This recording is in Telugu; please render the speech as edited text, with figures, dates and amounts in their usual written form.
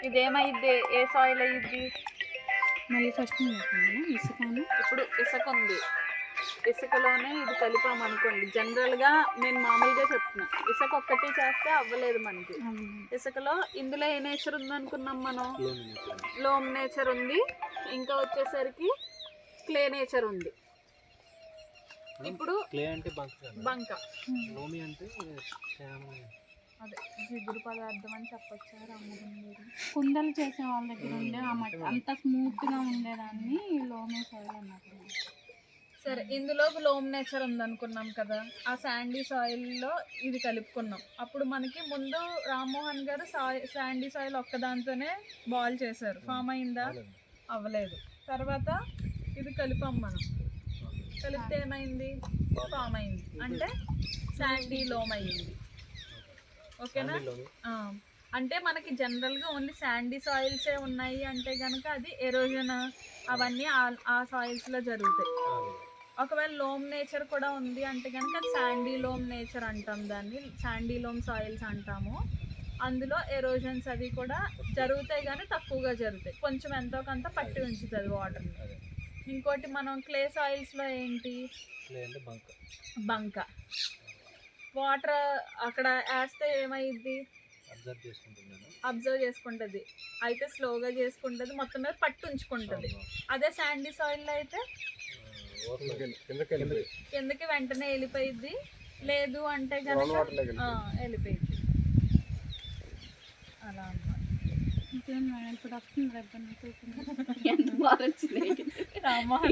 ఇదేమైద్ది? ఏ సాయిల్ అయ్యిద్ది? మళ్ళీ ఫస్ట్ ఇసుకను ఇప్పుడు ఇసుక ఉంది, ఇసుకలోనే ఇది కలిపామనుకోండి. జనరల్గా నేను మామూలుగా చెప్తున్నా, ఇసుక ఒక్కటి చేస్తే అవ్వలేదు మనకి. ఇసుకలో ఇందులో ఏ నేచర్ ఉంది అనుకున్నాం మనం? లోమ్ నేచర్ ఉంది, ఇంకా వచ్చేసరికి క్లే నేచర్ ఉంది. ఇప్పుడు క్లే అంటే బంక, లోమి అంటే అదే జిగురు పదార్థం అని చెప్పొచ్చు. రామగుండూరు కుండలు చేసే వాళ్ళ దగ్గర ఉండే ఆ మట్టి అంత స్మూత్గా ఉండేదాన్ని లోమే సాయిల్ అన్నట్టు. సరే, ఇందులో లోమ్ నేచర్ ఉందనుకున్నాం కదా, ఆ శాండీ సాయిల్లో ఇది కలుపుకున్నాం. అప్పుడు మనకి ముందు రామ్మోహన్ గారు శాండీ సాయిల్ ఒక్కదాంతోనే బాల్ చేశారు. ఫామ్ అయిందా? అవ్వలేదు. తర్వాత ఇది కలిపాం మనం, కలిపితే ఏమైంది? ఫామ్ అయింది, అంటే శాండీ లోమ్ అయ్యింది. ఓకేనా? అంటే మనకి జనరల్గా ఓన్లీ శాండీ సాయిల్సే ఉన్నాయి అంటే కనుక అది ఎరోజన్ అవన్నీ ఆ సాయిల్స్లో జరుగుతాయి. ఒకవేళ లోమ్ నేచర్ కూడా ఉంది అంటే కనుక అది శాండీ లోమ్ నేచర్ అంటాం, దాన్ని శాండీ లోమ్ సాయిల్స్ అంటాము. అందులో ఎరోజన్స్ అవి కూడా జరుగుతాయి, కానీ తక్కువగా జరుగుతాయి. కొంచెం ఎంతో కొంత పట్టి ఉంచుతుంది వాటర్ని. ఇంకోటి మనం క్లే సాయిల్స్లో ఏంటి? బంక. వాటర్ అక్కడ వేస్తే ఏమైద్ది? అబ్జర్వ్ చేసుకుంటుంది, అయితే స్లోగా చేసుకుంటుంది, మొత్తం మీద పట్టు ఉంచుకుంటుంది. అదే శాండీ సాయిల్లో అయితే కిందకి వెంటనే వెళ్ళిపోయిద్ది, లేదు అంటే కనుక వెళ్ళిపోయిద్ది. అలా అన్నమాట. ఇప్పుడు వస్తుంది ఎంత బాగా వచ్చింది రామ్మోహన్